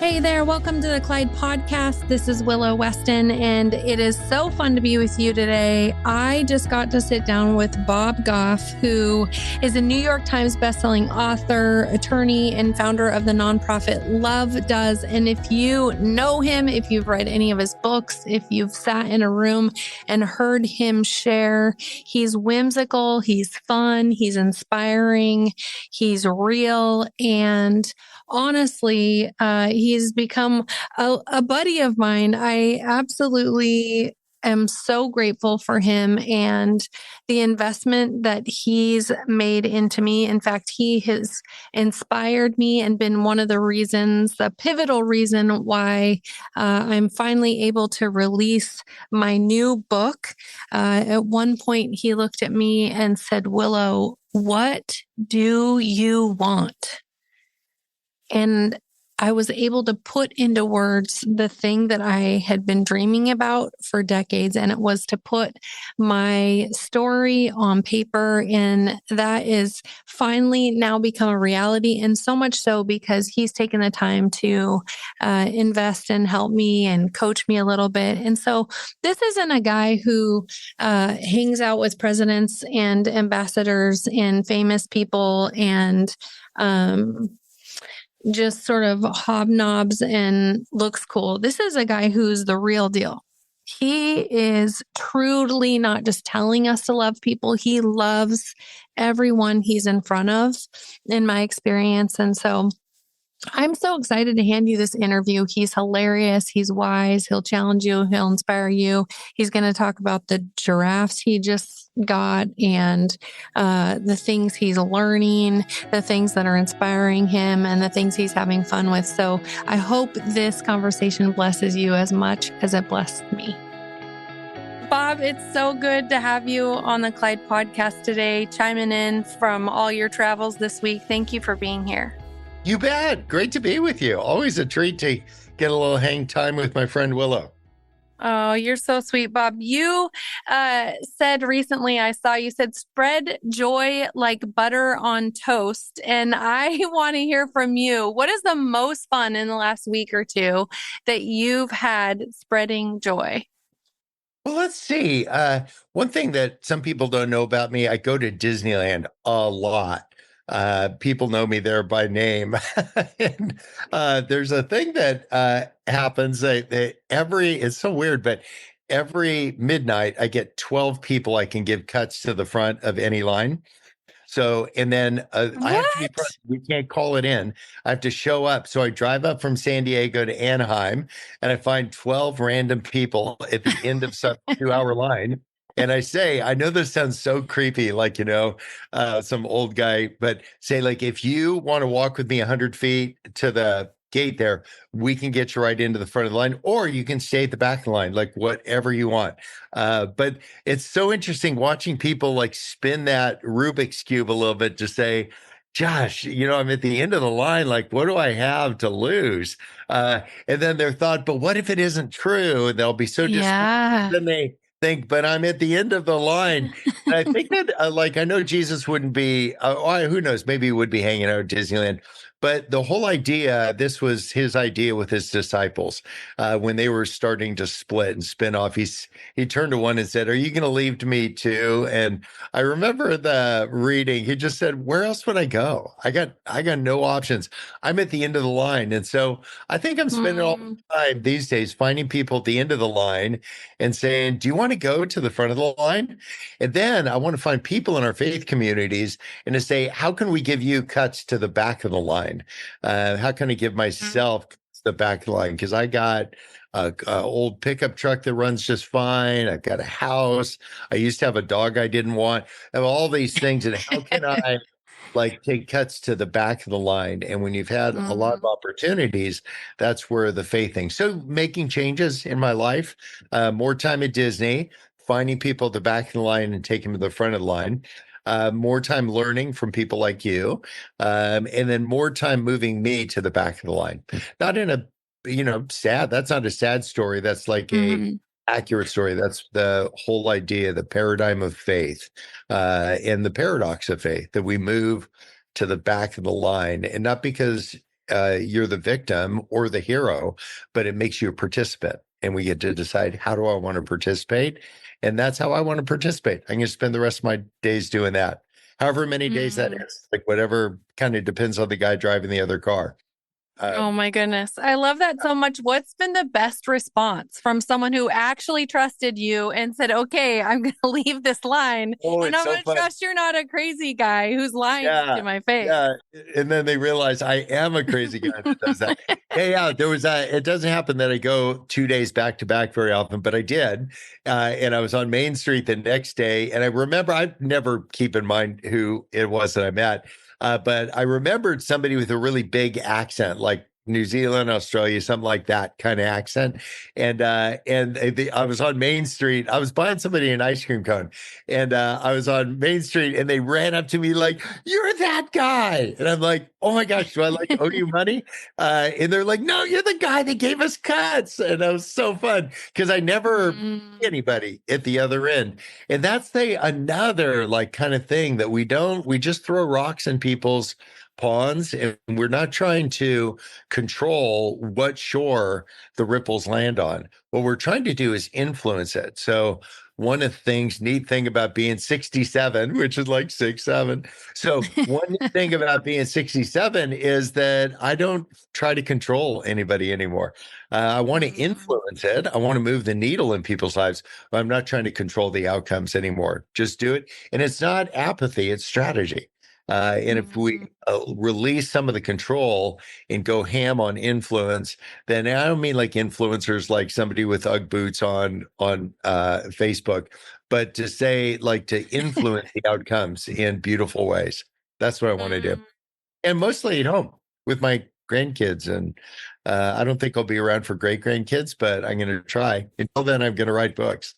Hey there, welcome to the Clyde podcast. This is Willow Weston, and it is so fun to be with you today. I just got to sit down with Bob Goff, who is a New York Times bestselling author, attorney, and founder of the nonprofit Love Does. And if you know him, if you've read any of his books, if you've sat in a room and heard him share, he's whimsical, he's fun, he's inspiring, he's real, and honestly, he's become a buddy of mine. I absolutely am so grateful for him and the investment that he's made into me. In fact, he has inspired me and been one of the reasons, the pivotal reason why I'm finally able to release my new book. At one point, he looked at me and said, "Willow, what do you want?" And I was able to put into words the thing that I had been dreaming about for decades, and it was to put my story on paper. And that is finally now become a reality. And so much so because he's taken the time to invest and help me and coach me a little bit. And so this isn't a guy who hangs out with presidents and ambassadors and famous people and just sort of hobnobs and looks cool. This is a guy who's the real deal. He is truly not just telling us to love people. He loves everyone he's in front of, in my experience. And so I'm so excited to hand you this interview. He's hilarious. He's wise. He'll challenge you. He'll inspire you. He's going to talk about the giraffes he just got and the things he's learning, the things that are inspiring him, and the things he's having fun with. So I hope this conversation blesses you as much as it blessed me. Bob, it's so good to have you on the Clyde podcast today, chiming in from all your travels this week. Thank you for being here. You bet. Great to be with you. Always a treat to get a little hang time with my friend Willow. Oh, you're so sweet, Bob. You said recently, I saw you said, spread joy like butter on toast. And I want to hear from you. What is the most fun in the last week or two that you've had spreading joy? Well, let's see. One thing that some people don't know about me, I go to Disneyland a lot. People know me there by name. And there's a thing that happens that it's so weird, but every midnight I get 12 people I can give cuts to the front of any line. So, and then I have to be present. We can't call it in. I have to show up. So I drive up from San Diego to Anaheim and I find 12 random people at the end of some 2-hour line. And I say, I know this sounds so creepy, like, some old guy, but say, like, if you want to walk with me 100 feet to the gate there, we can get you right into the front of the line, or you can stay at the back of the line, like whatever you want. But it's so interesting watching people like spin that Rubik's Cube a little bit to say, Josh, I'm at the end of the line. Like, what do I have to lose? And then their thought, but what if it isn't true? And they'll be so disappointed. Then they think, but I'm at the end of the line. And I think that, I know Jesus wouldn't be, who knows, maybe he would be hanging out at Disneyland. But the whole idea, this was his idea with his disciples when they were starting to split and spin off. He turned to one and said, "Are you going to leave me too?" And I remember the reading. He just said, "Where else would I go? I got no options. I'm at the end of the line." And so I think I'm spending all the time these days finding people at the end of the line and saying, "Do you want to go to the front of the line?" And then I want to find people in our faith communities and to say, "How can we give you cuts to the back of the line? How can I give myself the back of the line? Because I got a old pickup truck that runs just fine. I've got a house. I used to have a dog I didn't want. I have all these things. And how can I take cuts to the back of the line?" And when you've had a lot of opportunities, that's where the faith thing. So making changes in my life, more time at Disney, finding people at the back of the line and taking them to the front of the line. More time learning from people like you, and then more time moving me to the back of the line. Not in a, sad, that's not a sad story. That's like a accurate story. That's the whole idea, the paradigm of faith, and the paradox of faith, that we move to the back of the line, and not because you're the victim or the hero, but it makes you a participant. And we get to decide, how do I want to participate? And that's how I want to participate. I'm going to spend the rest of my days doing that. However many days that Mm. is, like whatever, kind of depends on the guy driving the other car. Oh Um, my goodness. I love that so much. What's been the best response from someone who actually trusted you and said, okay, I'm going to leave this line oh, and it's I'm so going to fun. trust you're not a crazy guy who's lying to Yeah, my face? yeah. And then they realize I am a crazy guy that does that. Yeah, yeah. There was it doesn't happen that I go 2 days back to back very often, but I did. And I was on Main Street the next day. And I remember, I never keep in mind who it was that I met. But I remembered somebody with a really big accent, like New Zealand, Australia, something like that kind of accent. I was on Main Street. I was buying somebody an ice cream cone, and I was on Main Street, and they ran up to me like, "You're that guy!" And I'm like, "Oh my gosh, do I like owe you money?" And they're like, "No, you're the guy that gave us cuts," and that was so fun because I never see Mm. anybody at the other end, and that's the another like kind of thing that we don't. We just throw rocks in people's ponds, and we're not trying to control what shore the ripples land on. What we're trying to do is influence it. So one of the things, neat thing about being 67, which is like 6'7". So one neat thing about being 67 is that I don't try to control anybody anymore. I want to Mm. influence it. I want to move the needle in people's lives, but I'm not trying to control the outcomes anymore. Just do it. And it's not apathy, it's strategy. And if we Mm. release some of the control and go ham on influence, then I don't mean like influencers like somebody with UGG boots on Facebook, but to say like to influence the outcomes in beautiful ways. That's what I want to do, Mm. and mostly at home with my grandkids. And I don't think I'll be around for great grandkids, but I'm going to try. Until then, I'm going to write books.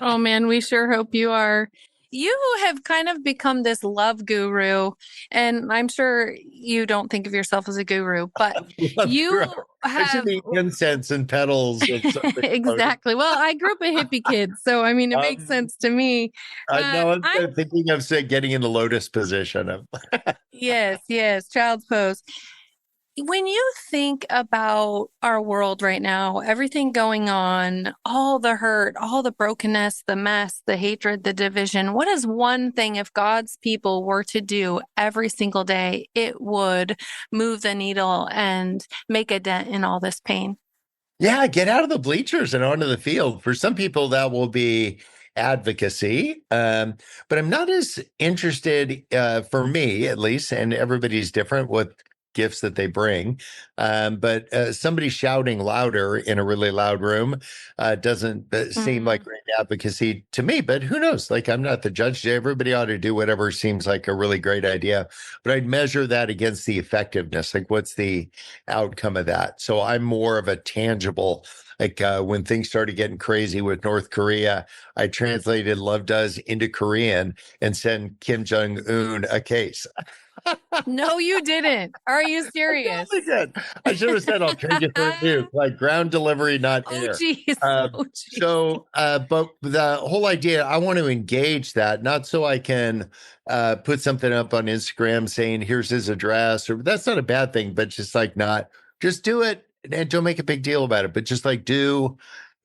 Oh man, we sure hope you are. You have kind of become this love guru, and I'm sure you don't think of yourself as a guru, but Love you grower. I should have be incense and petals of something. exactly. Well, I grew up a hippie kid, so I mean, it makes Um, sense to me. I know I'm I'm thinking of say, getting in the lotus position. yes, yes, child's pose. When you think about our world right now, everything going on, all the hurt, all the brokenness, the mess, the hatred, the division, what is one thing if God's people were to do every single day, it would move the needle and make a dent in all this pain? Yeah, get out of the bleachers and onto the field. For some people, that will be advocacy. But I'm not as interested, for me at least, and everybody's different with gifts that they bring. But somebody shouting louder in a really loud room doesn't seem like Mm. great advocacy to me. But who knows? Like, I'm not the judge. Everybody ought to do whatever seems like a really great idea. But I'd measure that against the effectiveness. Like, what's the outcome of that? So I'm more of a tangible, like when things started getting crazy with North Korea, I translated Love Does into Korean and sent Kim Jong Un a case. No, you didn't. Are you I serious? totally did. I should have said I'll trade you for a nuke, like ground delivery, not Oh, air. geez. Um, Oh, geez. but the whole idea, I want to engage that, not so I can put something up on Instagram saying, here's his address, or that's not a bad thing, but just like not, just do it and don't make a big deal about it, but just like do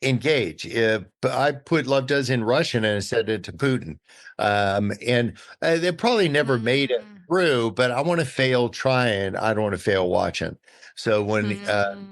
engage. If I put Love Does in Russian and I said it to Putin, and they probably never made it Mm. through, but I want to fail trying. I don't want to fail watching. So Mm.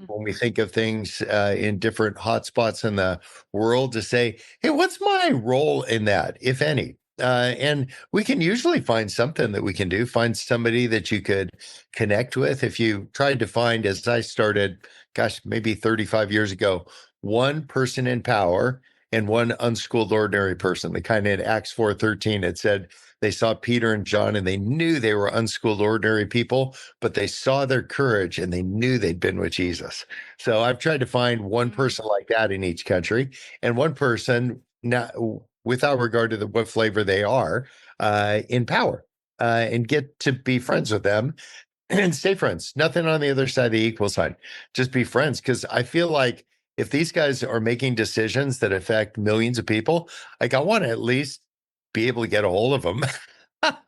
when we think of things in different hotspots in the world, to say, hey, what's my role in that, if any? And we can usually find something that we can do. Find somebody that you could connect with. If you tried to find, as I started, gosh, maybe 35 years ago, one person in power and one unschooled ordinary person. The kind in Acts 4:13, it said they saw Peter and John and they knew they were unschooled ordinary people, but they saw their courage and they knew they'd been with Jesus. So I've tried to find one Mm. person like that in each country, and one person, not without regard to what flavor they are, in power, and get to be friends with them and stay friends. Nothing on the other side of the equal sign. Just be friends. Because I feel like if these guys are making decisions that affect millions of people, like I want to at least be able to get a hold of them.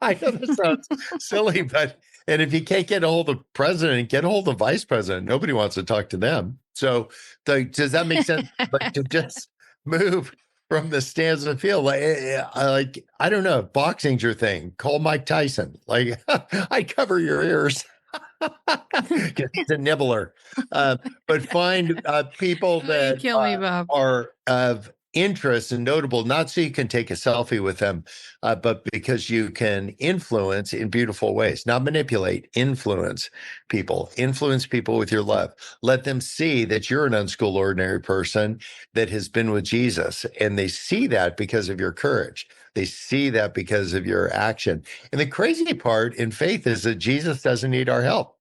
I know that sounds silly, but And if you can't get a hold of president, get a hold of vice president. Nobody wants to talk to them. So does that make sense? Like to just move from the stands of the field. Like I don't know, if boxing's your thing. Call Mike Tyson. Like I cover your ears. Because he's a nibbler. But find people You that kill me, Bob. are of interest and notable, not so you can take a selfie with them, but because you can influence in beautiful ways, not manipulate, influence people with your love. Let them see that you're an unschooled, ordinary person that has been with Jesus. And they see that because of your courage. They see that because of your action. And the crazy part in faith is that Jesus doesn't need our help.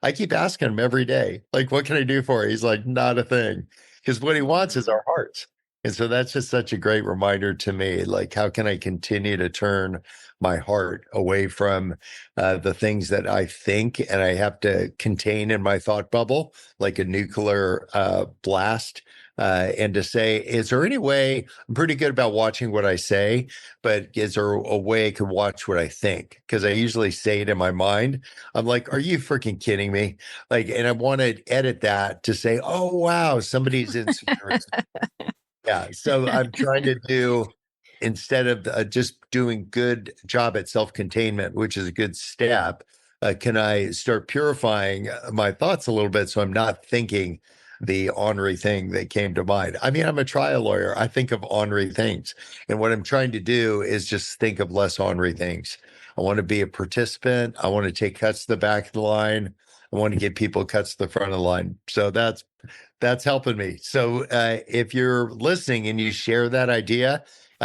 I keep asking him every day, like, what can I do for you? He's like, not a thing. Because what he wants is our hearts. And so that's just such a great reminder to me. Like, how can I continue to turn my heart away from the things that I think and I have to contain in my thought bubble, like a nuclear blast? And to say, is there any way I'm pretty good about watching what I say, but is there a way I could watch what I think? Because I usually say it in my mind. I'm like, are you freaking kidding me? Like, and I want to edit that to say, oh, wow, somebody's insecure. Yeah. So I'm trying to do, instead of just doing good job at self-containment, which is a good step, can I start purifying my thoughts a little bit so I'm not thinking the ornery thing that came to mind? I mean, I'm a trial lawyer. I think of ornery things. And what I'm trying to do is just think of less ornery things. I want to be a participant. I want to take cuts to the back of the line. I want to get people cuts to the front of the line. So that's helping me. So if you're listening and you share that idea,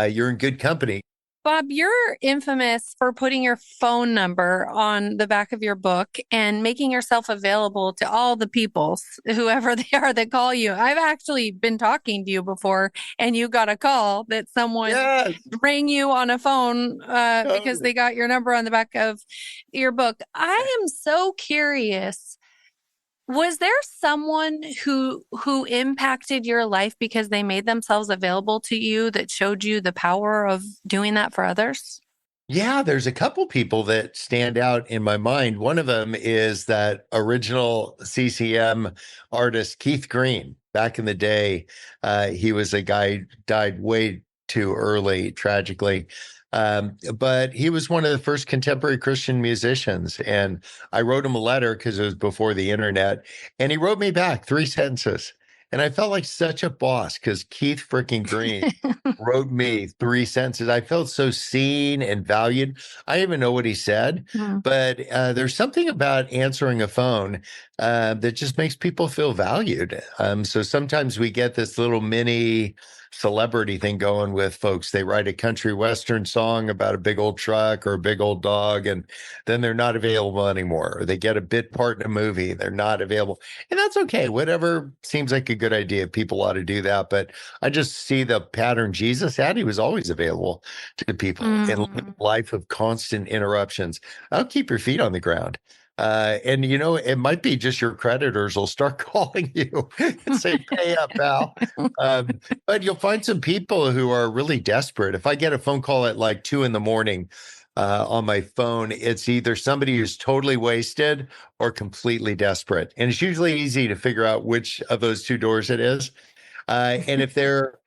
you're in good company. Bob, you're infamous for putting your phone number on the back of your book and making yourself available to all the peoples, whoever they are that call you. I've actually been talking to you before, and you got a call that someone rang you on a phone because they got your number on the back of your book. I am so curious. Was there someone who impacted your life because they made themselves available to you that showed you the power of doing that for others? Yeah, there's a couple people that stand out in my mind. One of them is that original CCM artist, Keith Green. Back in the day, he was a guy who died way too early, tragically. But he was one of the first contemporary Christian musicians. And I wrote him a letter because it was before the internet. And he wrote me back 3 sentences. And I felt like such a boss because Keith freaking Green wrote me 3 sentences. I felt so seen and valued. I didn't even know what he said, but there's something about answering a phone that just makes people feel valued. So sometimes we get this little mini celebrity thing going with folks. They write a country western song about a big old truck or a big old dog, and then they're not available anymore. Or they get a bit part in a movie, they're not available. And that's okay. Whatever seems like a good idea, people ought to do that. But I just see the pattern Jesus had. He was always available to people in a life of constant interruptions. I'll keep your feet on the ground. And you know, it might be just your creditors will start calling you and say, pay up, pal. But you'll find some people who are really desperate. If I get a phone call at like 2 a.m. On my phone, it's either somebody who's totally wasted or completely desperate. And it's usually easy to figure out which of those 2 doors it is. And if they're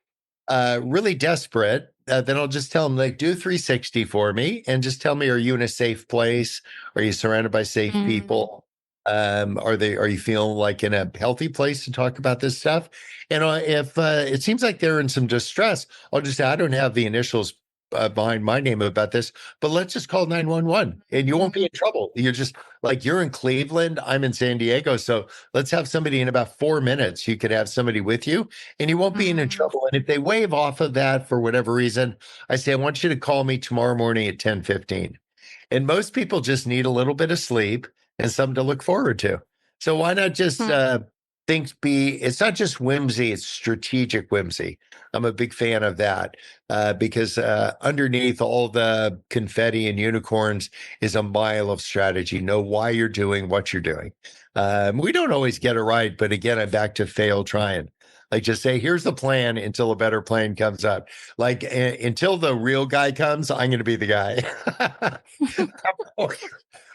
really desperate, then I'll just tell them, like, do 360 for me and just tell me, are you in a safe place? Are you surrounded by safe people? Are you feeling like in a healthy place to talk about this stuff? And if it seems like they're in some distress, I'll just say, I don't have the initials behind my name about this, but let's just call 911 and you won't be in trouble. You're just like, you're in Cleveland, I'm in San Diego. So let's have somebody in about 4 minutes. You could have somebody with you and you won't be in trouble. And if they waive off of that for whatever reason, I say, I want you to call me tomorrow morning at 10:15. And most people just need a little bit of sleep and something to look forward to. So why not just it's not just whimsy, it's strategic whimsy. I'm a big fan of that because underneath all the confetti and unicorns is a mile of strategy. Know why you're doing what you're doing. We don't always get it right, but again, I'm back to fail trying. Like just say, here's the plan until a better plan comes up. Like until the real guy comes, I'm going to be the guy.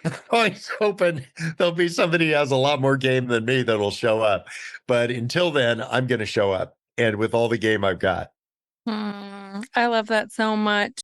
I'm always hoping there'll be somebody who has a lot more game than me that'll show up. But until then, I'm going to show up and with all the game I've got. I love that so much.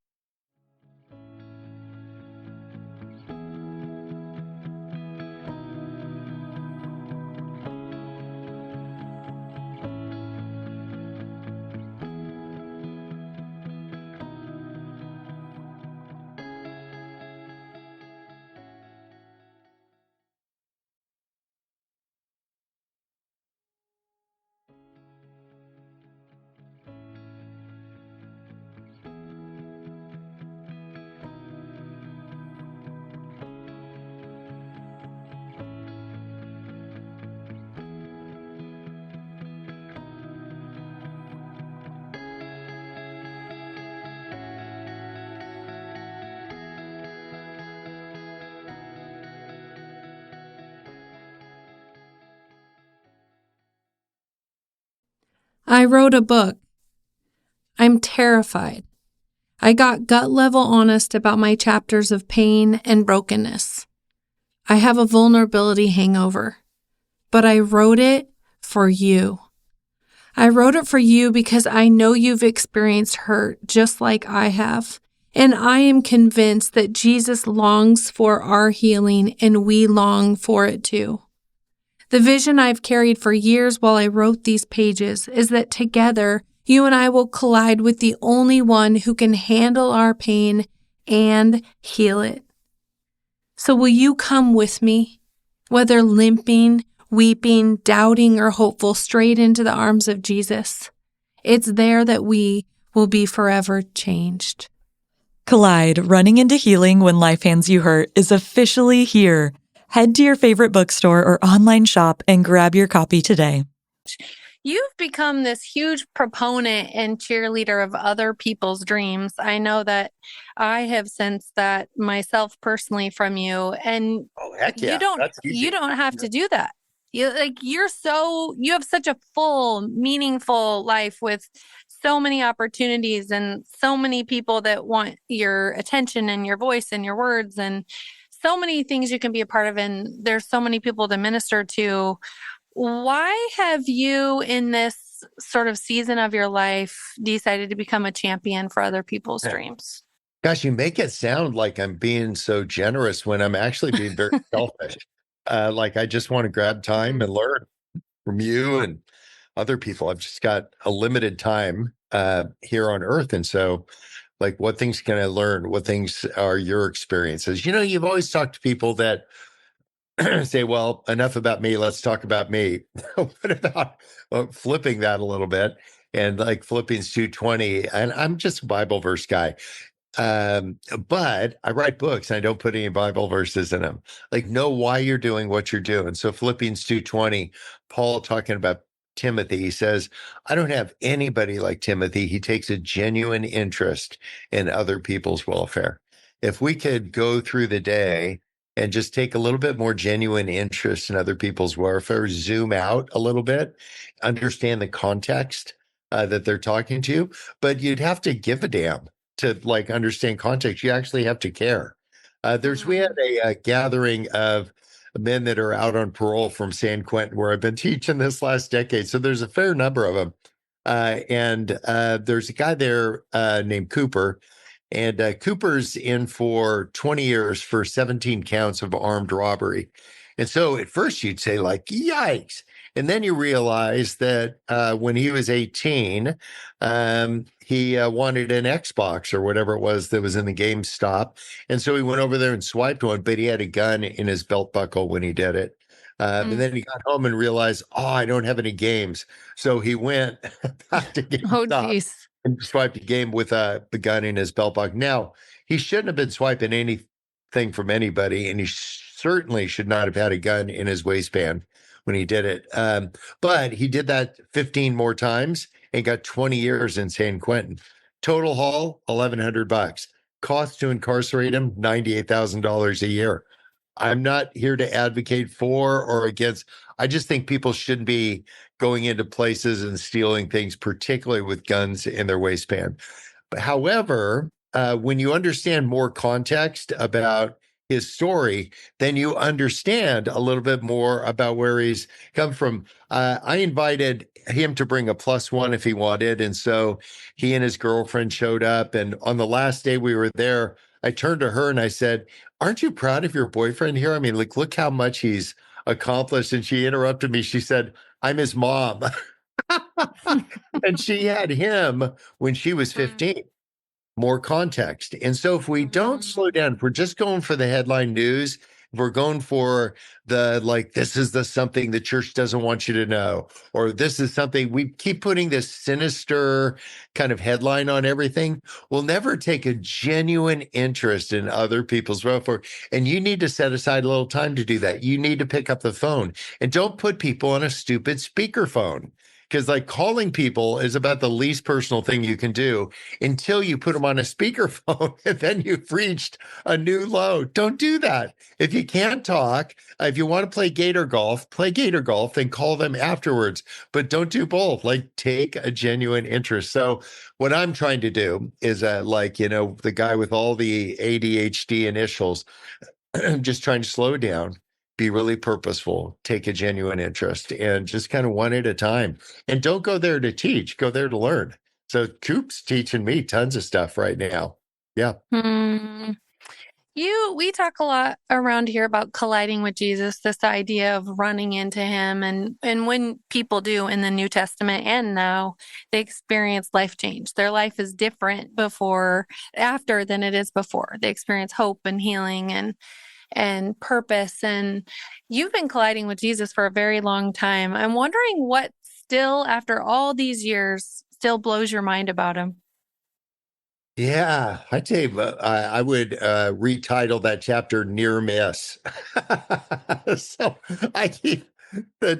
I wrote a book. I'm terrified. I got gut level honest about my chapters of pain and brokenness. I have a vulnerability hangover, but I wrote it for you. I wrote it for you because I know you've experienced hurt just like I have, and I am convinced that Jesus longs for our healing and we long for it too. The vision I've carried for years while I wrote these pages is that together, you and I will collide with the only one who can handle our pain and heal it. So will you come with me, whether limping, weeping, doubting, or hopeful, straight into the arms of Jesus? It's there that we will be forever changed. Collide, Running into Healing When Life Hands You Hurt is officially here. Head to your favorite bookstore or online shop and grab your copy today. You've become this huge proponent and cheerleader of other people's dreams. I know that I have sensed that myself personally from you, and Oh, heck yeah. That's easy. you don't have to do that. You have such a full, meaningful life with so many opportunities and so many people that want your attention and your voice and your words and so many things you can be a part of, and there's so many people to minister to. Why have you, in this sort of season of your life, decided to become a champion for other people's dreams? Gosh, you make it sound like I'm being so generous when I'm actually being very selfish. Like I just want to grab time and learn from you and other people. I've just got a limited time here on Earth. And so, like, what things can I learn? What things are your experiences? You know, you've always talked to people that say, well, enough about me. Let's talk about me. What about flipping that a little bit? And like Philippians 2:20, and I'm just a Bible verse guy. But I write books and I don't put any Bible verses in them. Like, know why you're doing what you're doing. So Philippians 2:20, Paul talking about Timothy, he says, I don't have anybody like Timothy. He takes a genuine interest in other people's welfare. If we could go through the day and just take a little bit more genuine interest in other people's welfare, zoom out a little bit, understand the context that they're talking to, but you'd have to give a damn to like understand context. You actually have to care. We had a gathering of men that are out on parole from San Quentin where I've been teaching this last decade. So there's a fair number of them. And there's a guy there named Cooper. And Cooper's in for 20 years for 17 counts of armed robbery. And so at first you'd say, like, yikes. And then you realize that when he was 18, he wanted an Xbox or whatever it was that was in the GameStop. And so he went over there and swiped one, but he had a gun in his belt buckle when he did it. And then he got home and realized, oh, I don't have any games. So he went back to GameStop. Oh, geez. And swiped a game with the gun in his belt buckle. Now, he shouldn't have been swiping anything from anybody, and he certainly should not have had a gun in his waistband when he did it. But he did that 15 more times and got 20 years in San Quentin. Total haul, $1,100. Cost to incarcerate him, $98,000 a year. I'm not here to advocate for or against. I just think people shouldn't be going into places and stealing things, particularly with guns in their waistband. However, when you understand more context about his story, then you understand a little bit more about where he's come from. I invited him to bring a plus one if he wanted. And so he and his girlfriend showed up. And on the last day we were there, I turned to her and I said, "Aren't you proud of your boyfriend here? I mean, like, look how much he's accomplished." And she interrupted me. She said, "I'm his mom." And she had him when she was 15. More context. And so if we don't slow down, if we're just going for the headline news, if we're going for the like, this is the something the church doesn't want you to know, or this is something, we keep putting this sinister kind of headline on everything, we'll never take a genuine interest in other people's welfare. And you need to set aside a little time to do that. You need to pick up the phone and don't put people on a stupid speakerphone. Because like calling people is about the least personal thing you can do until you put them on a speakerphone and then you've reached a new low. Don't do that. If you can't talk, if you want to play Gator Golf, and call them afterwards, but don't do both. Like take a genuine interest. So what I'm trying to do is the guy with all the ADHD initials, just trying to slow down, be really purposeful, take a genuine interest, and just kind of one at a time. And don't go there to teach, go there to learn. So Coop's teaching me tons of stuff right now. Yeah. We talk a lot around here about colliding with Jesus, this idea of running into him. And when people do in the New Testament and now, they experience life change. Their life is different after than it is before. They experience hope and healing and purpose. And you've been colliding with Jesus for a very long time. I'm wondering what still, after all these years, still blows your mind about him. Yeah, I tell you, I would retitle that chapter "Near Miss." So I keep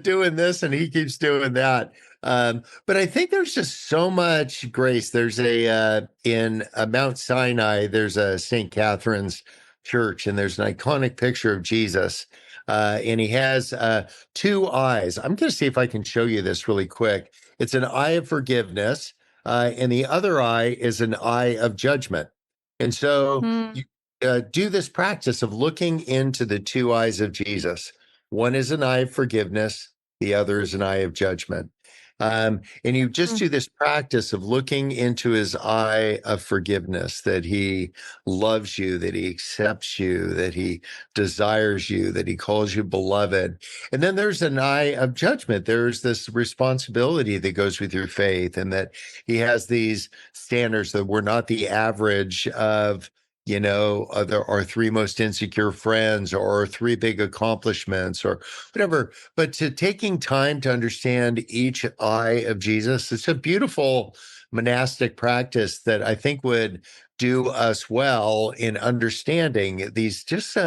doing this, and he keeps doing that. But I think there's just so much grace. There's in Mount Sinai, there's a St. Catherine's Church, and there's an iconic picture of Jesus, and he has two eyes. I'm going to see if I can show you this really quick. It's an eye of forgiveness. And the other eye is an eye of judgment. And so you do this practice of looking into the two eyes of Jesus. One is an eye of forgiveness. The other is an eye of judgment. And you just do this practice of looking into his eye of forgiveness, that he loves you, that he accepts you, that he desires you, that he calls you beloved. And then there's an eye of judgment. There's this responsibility that goes with your faith, and that he has these standards that we're not the average of, our three most insecure friends or our three big accomplishments or whatever. But to taking time to understand each eye of Jesus, it's a beautiful monastic practice that I think would do us well in understanding these just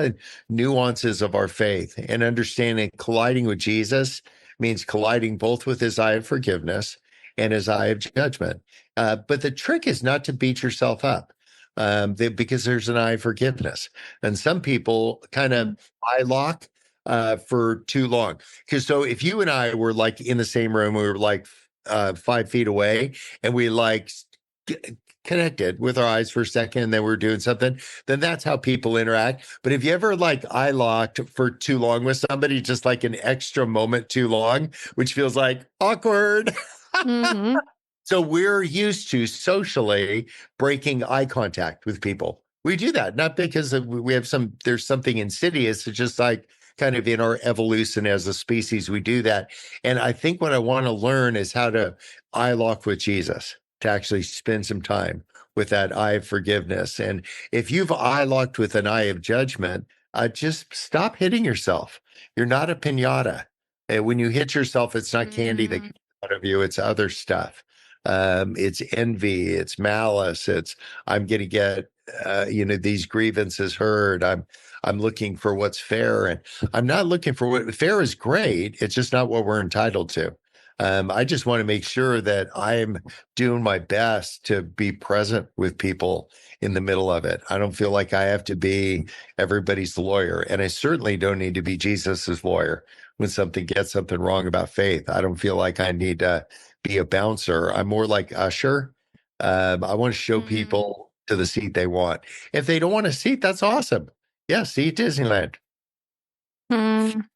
nuances of our faith, and understanding colliding with Jesus means colliding both with his eye of forgiveness and his eye of judgment. But the trick is not to beat yourself up. Because there's an eye of forgiveness. And some people kind of eye lock for too long. Because so if you and I were like in the same room, we were like 5 feet away, and we like connected with our eyes for a second, and then we're doing something, then that's how people interact. But if you ever like eye locked for too long with somebody, just like an extra moment too long, which feels like awkward. So we're used to socially breaking eye contact with people. We do that, not because there's something insidious. It's just like kind of in our evolution as a species, we do that. And I think what I want to learn is how to eye lock with Jesus, to actually spend some time with that eye of forgiveness. And if you've eye locked with an eye of judgment, just stop hitting yourself. You're not a piñata. And when you hit yourself, it's not candy that comes out of you, it's other stuff. It's envy, it's malice, it's I'm going to get these grievances heard. I'm looking for what's fair, and I'm not looking for what fair is great. It's just not what we're entitled to. I just want to make sure that I'm doing my best to be present with people in the middle of it. I don't feel like I have to be everybody's lawyer, and I certainly don't need to be Jesus's lawyer. when something gets something wrong about faith. I don't feel like I need to be a bouncer. I'm more like usher. I want to show people to the seat they want. If they don't want a seat, that's awesome. Yeah, see Disneyland. Mm.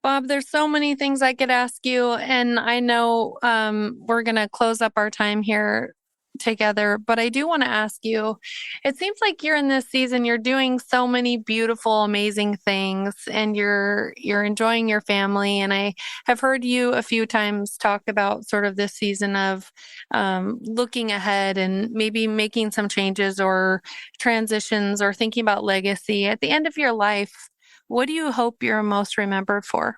Bob, there's so many things I could ask you, and I know we're going to close up our time here together, but I do want to ask you, it seems like you're in this season, you're doing so many beautiful, amazing things, and you're enjoying your family. And I have heard you a few times talk about sort of this season of looking ahead and maybe making some changes or transitions or thinking about legacy. At the end of your life, what do you hope you're most remembered for?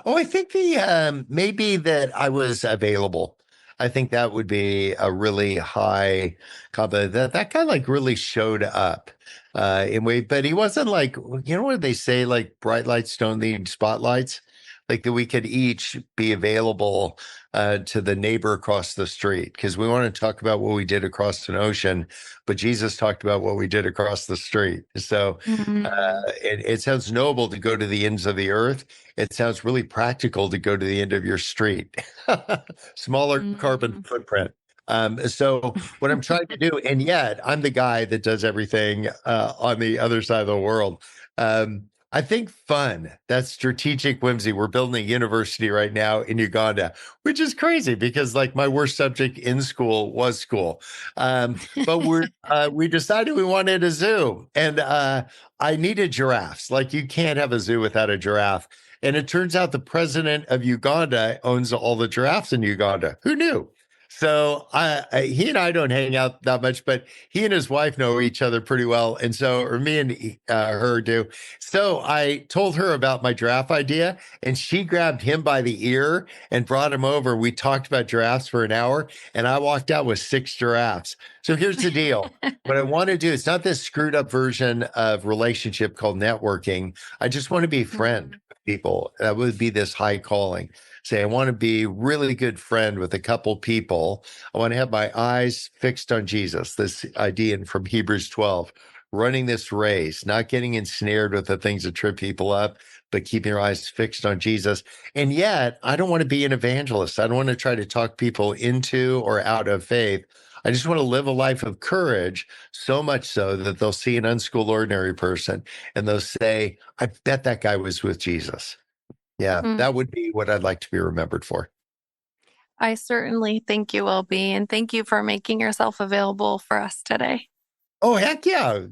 Oh, I think the maybe that I was available. I think that would be a really high compliment. That guy like really showed up in way, but he wasn't like, you know what they say, like bright lights don't need spotlights. Like that we could each be available to the neighbor across the street, because we want to talk about what we did across an ocean, but Jesus talked about what we did across the street. So it sounds noble to go to the ends of the earth. It sounds really practical to go to the end of your street. Smaller carbon footprint. So what I'm trying to do, and yet I'm the guy that does everything on the other side of the world. I think fun, that's strategic whimsy. We're building a university right now in Uganda, which is crazy because like my worst subject in school was school. But we decided we wanted a zoo, and I needed giraffes. Like you can't have a zoo without a giraffe. And it turns out the president of Uganda owns all the giraffes in Uganda. Who knew? So he and I don't hang out that much, but he and his wife know each other pretty well. And so, or me and her do. So I told her about my giraffe idea, and she grabbed him by the ear and brought him over. We talked about giraffes for an hour, and I walked out with 6 giraffes. So here's the deal. What I want to do, it's not this screwed up version of relationship called networking. I just want to be a friend with people. That would be this high calling. Say, I want to be really good friend with a couple people. I want to have my eyes fixed on Jesus. This idea from Hebrews 12, running this race, not getting ensnared with the things that trip people up, but keeping your eyes fixed on Jesus. And yet, I don't want to be an evangelist. I don't want to try to talk people into or out of faith. I just want to live a life of courage, so much so that they'll see an unschooled, ordinary person and they'll say, I bet that guy was with Jesus. Yeah, that would be what I'd like to be remembered for. I certainly think you will be. And thank you for making yourself available for us today. Oh, heck yeah.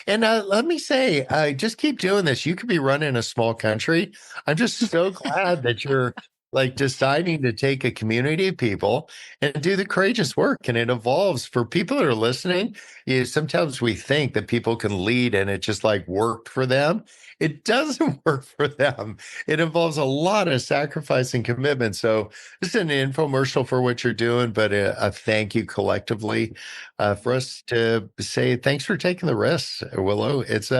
And let me say, just keep doing this. You could be running a small country. I'm just so glad that you're like deciding to take a community of people and do the courageous work. And it evolves for people that are listening. Sometimes we think that people can lead and it just like worked for them. It doesn't work for them. It involves a lot of sacrifice and commitment. So this is an infomercial for what you're doing, but a thank you collectively for us to say thanks for taking the risks, Willow. It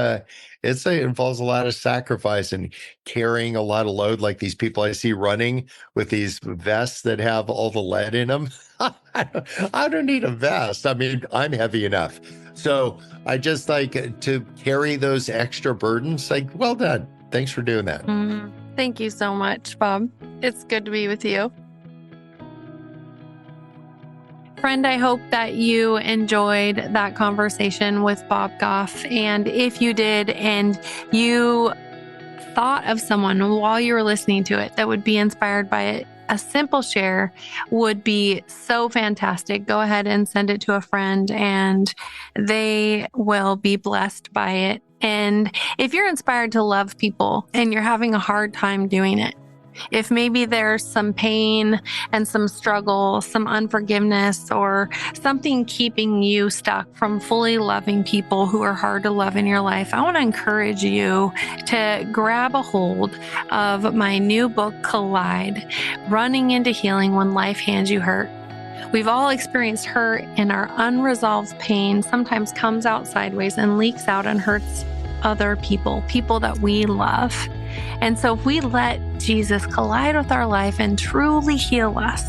involves a lot of sacrifice and carrying a lot of load, like these people I see running with these vests that have all the lead in them. I don't need a vest. I mean, I'm heavy enough. So I just like to carry those extra burdens. Like, well done. Thanks for doing that. Thank you so much, Bob. It's good to be with you. Friend, I hope that you enjoyed that conversation with Bob Goff. And if you did, and you thought of someone while you were listening to it that would be inspired by it, a simple share would be so fantastic. Go ahead and send it to a friend and they will be blessed by it. And if you're inspired to love people and you're having a hard time doing it, if maybe there's some pain and some struggle, some unforgiveness, or something keeping you stuck from fully loving people who are hard to love in your life, I want to encourage you to grab a hold of my new book, Collide, Running into Healing When Life Hands You Hurt. We've all experienced hurt, and our unresolved pain sometimes comes out sideways and leaks out and hurts other people, people that we love. And so if we let Jesus collide with our life and truly heal us,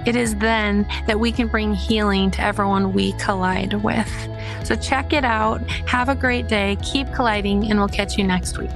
it is then that we can bring healing to everyone we collide with. So check it out. Have a great day. Keep colliding, and we'll catch you next week.